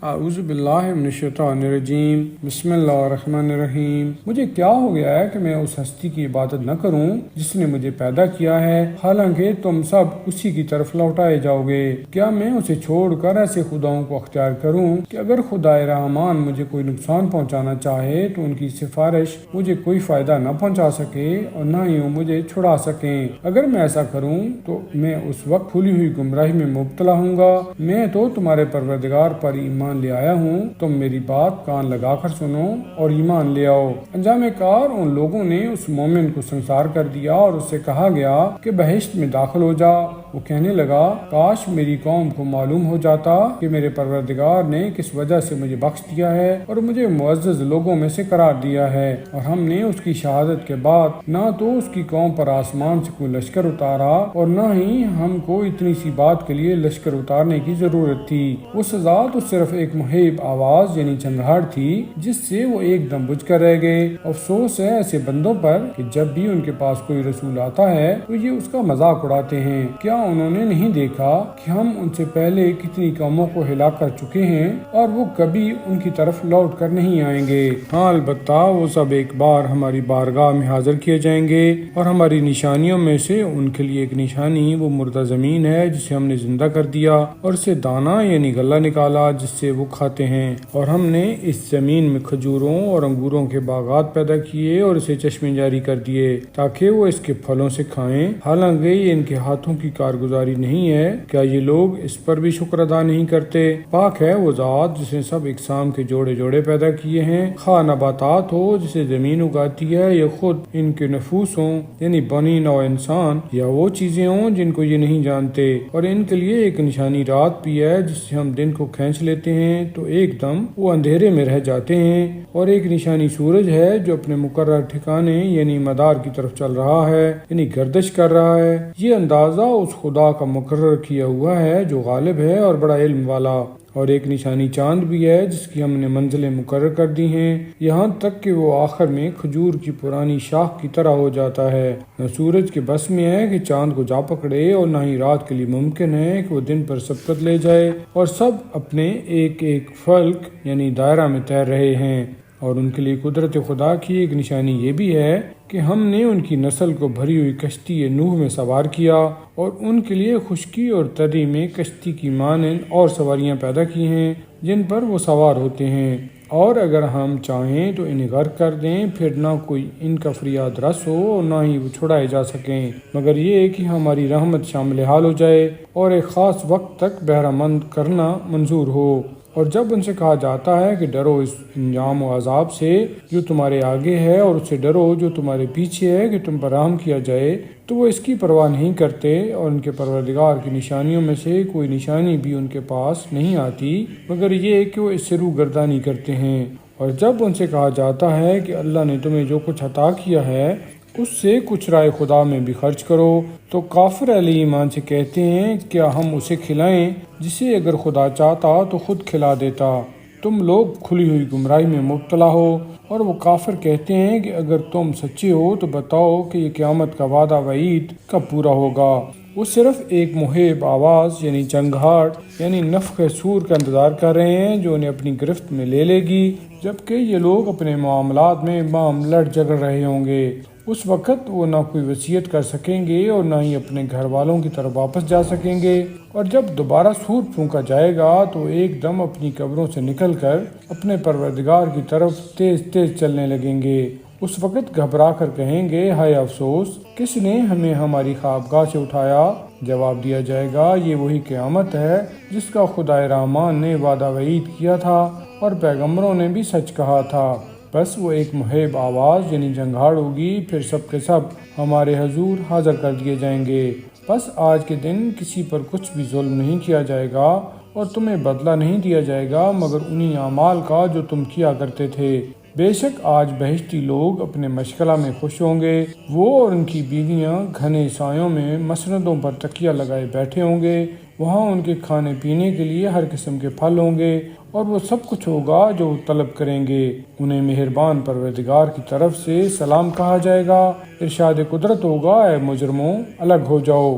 اعوذ باللہ من الشیطان الرجیم بسم اللہ الرحمن الرحیم۔ مجھے کیا ہو گیا ہے کہ میں اس ہستی کی عبادت نہ کروں جس نے مجھے پیدا کیا ہے، حالانکہ تم سب اسی کی طرف لوٹائے جاؤ گے۔ کیا میں اسے چھوڑ کر ایسے خداؤں کو اختیار کروں کہ اگر خدائے رحمان مجھے کوئی نقصان پہنچانا چاہے تو ان کی سفارش مجھے کوئی فائدہ نہ پہنچا سکے اور نہ ہی وہ مجھے چھڑا سکیں۔ اگر میں ایسا کروں تو میں اس وقت کھلی ہوئی گمراہی میں مبتلا ہوں گا۔ میں تو تمہارے پروردگار پر ایمان لے آیا ہوں، تم میری بات کان لگا کر سنو اور ایمان لے آؤ۔ انجام کار ان لوگوں نے اس مومن کو سنسار کر دیا اور اس سے کہا گیا کہ بہشت میں داخل ہو جا۔ وہ کہنے لگا کاش میری قوم کو معلوم ہو جاتا کہ میرے پروردگار نے کس وجہ سے مجھے بخش دیا ہے اور مجھے معزز لوگوں میں سے قرار دیا ہے، اور ہم نے اس کی شہادت کے بعد نہ تو اس کی قوم پر آسمان سے کوئی لشکر اتارا اور نہ ہی ہم کو اتنی سی بات کے لیے لشکر اتارنے کی ضرورت تھی۔ وہ سزا تو صرف ایک مہیب آواز یعنی چنگھاڑ تھی جس سے وہ ایک دم بجھ کر رہ گئے۔ افسوس ہے ایسے بندوں پر کہ جب بھی ان کے پاس کوئی رسول آتا ہے تو یہ اس کا مذاق اڑاتے ہیں۔ کیا انہوں نے نہیں دیکھا کہ ہم ان سے پہلے کتنی قوموں کو ہلاک کر چکے ہیں اور وہ کبھی ان کی طرف لوٹ کر نہیں آئیں گے۔ ہاں البتہ وہ سب ایک بار ہماری بارگاہ میں حاضر کیے جائیں گے، اور ہماری نشانیوں میں سے ان کے لیے ایک نشانی وہ مردہ زمین ہے جسے ہم نے زندہ کر دیا اور اسے دانا یعنی غلہ نکالا جس سے وہ کھاتے ہیں، اور ہم نے اس زمین میں کھجوروں اور انگوروں کے باغات پیدا کیے اور اسے چشمے جاری کر دیے تاکہ وہ اس کے پھلوں سے کھائیں، حالانکہ یہ ان کے ہاتھوں کی کارگزاری نہیں ہے۔ کیا یہ لوگ اس پر بھی شکر ادا نہیں کرتے؟ پاک ہے وہ ذات جس نے سب اقسام کے جوڑے جوڑے پیدا کیے ہیں، خواہ نباتات ہو جسے زمین اگاتی ہے یا خود ان کے نفوس ہوں یعنی بنی نوع انسان، یا وہ چیزیں ہوں جن کو یہ نہیں جانتے۔ اور ان کے لیے ایک نشانی رات بھی ہے جس سے ہم دن کو کھینچ لیتے ہیں تو ایک دم وہ اندھیرے میں رہ جاتے ہیں، اور ایک نشانی سورج ہے جو اپنے مقرر ٹھکانے یعنی مدار کی طرف چل رہا ہے یعنی گردش کر رہا ہے۔ یہ اندازہ اس خدا کا مقرر کیا ہوا ہے جو غالب ہے اور بڑا علم والا۔ اور ایک نشانی چاند بھی ہے جس کی ہم نے منزلیں مقرر کر دی ہیں، یہاں تک کہ وہ آخر میں کھجور کی پرانی شاخ کی طرح ہو جاتا ہے۔ نہ سورج کے بس میں ہے کہ چاند کو جا پکڑے اور نہ ہی رات کے لیے ممکن ہے کہ وہ دن پر سبقت لے جائے، اور سب اپنے ایک ایک فلک یعنی دائرہ میں تیر رہے ہیں۔ اور ان کے لیے قدرت خدا کی ایک نشانی یہ بھی ہے کہ ہم نے ان کی نسل کو بھری ہوئی کشتی نوح میں سوار کیا اور ان کے لیے خشکی اور تری میں کشتی کی مانند اور سواریاں پیدا کی ہیں جن پر وہ سوار ہوتے ہیں، اور اگر ہم چاہیں تو انہیں غرق کر دیں، پھر نہ کوئی ان کا فریاد رس ہو اور نہ ہی وہ چھڑائے جا سکیں، مگر یہ کہ ہماری رحمت شامل حال ہو جائے اور ایک خاص وقت تک بہرہ مند کرنا منظور ہو۔ اور جب ان سے کہا جاتا ہے کہ ڈرو اس انجام و عذاب سے جو تمہارے آگے ہے اور اس سے ڈرو جو تمہارے پیچھے ہے کہ تم پر رحم کیا جائے، تو وہ اس کی پرواہ نہیں کرتے، اور ان کے پروردگار کی نشانیوں میں سے کوئی نشانی بھی ان کے پاس نہیں آتی مگر یہ کہ وہ اس سے روگردانی کرتے ہیں۔ اور جب ان سے کہا جاتا ہے کہ اللہ نے تمہیں جو کچھ عطا کیا ہے اس سے کچھ رائے خدا میں بھی خرچ کرو، تو کافر اہل ایمان سے کہتے ہیں کیا ہم اسے کھلائیں جسے اگر خدا چاہتا تو خود کھلا دیتا؟ تم لوگ کھلی ہوئی گمراہی میں مبتلا ہو۔ اور وہ کافر کہتے ہیں کہ اگر تم سچے ہو تو بتاؤ کہ یہ قیامت کا وعدہ وعید کب پورا ہوگا۔ وہ صرف ایک مہیب آواز یعنی چنگھاڑ یعنی نفخ صور کا انتظار کر رہے ہیں جو انہیں اپنی گرفت میں لے لے گی، جبکہ یہ لوگ اپنے معاملات میں باہم لڑ جھگڑ رہے ہوں گے۔ اس وقت وہ نہ کوئی وصیت کر سکیں گے اور نہ ہی اپنے گھر والوں کی طرف واپس جا سکیں گے، اور جب دوبارہ سور پھونکا جائے گا تو ایک دم اپنی قبروں سے نکل کر اپنے پروردگار کی طرف تیز تیز چلنے لگیں گے۔ اس وقت گھبرا کر کہیں گے ہائے افسوس، کس نے ہمیں ہماری خوابگاہ سے اٹھایا؟ جواب دیا جائے گا یہ وہی قیامت ہے جس کا خدائے رحمان نے وعدہ وعید کیا تھا اور پیغمبروں نے بھی سچ کہا تھا۔ بس وہ ایک مہیب آواز یعنی چنگھاڑ ہوگی، پھر سب کے سب ہمارے حضور حاضر کر دیے جائیں گے۔ بس آج کے دن کسی پر کچھ بھی ظلم نہیں کیا جائے گا اور تمہیں بدلہ نہیں دیا جائے گا مگر انہی اعمال کا جو تم کیا کرتے تھے۔ بے شک آج بہشتی لوگ اپنے مشغلہ میں خوش ہوں گے، وہ اور ان کی بیویاں گھنے سایوں میں مسندوں پر تکیہ لگائے بیٹھے ہوں گے، وہاں ان کے کھانے پینے کے لیے ہر قسم کے پھل ہوں گے اور وہ سب کچھ ہوگا جو وہ طلب کریں گے۔ انہیں مہربان پروردگار کی طرف سے سلام کہا جائے گا، ارشاد قدرت ہوگا اے مجرموں الگ ہو جاؤ۔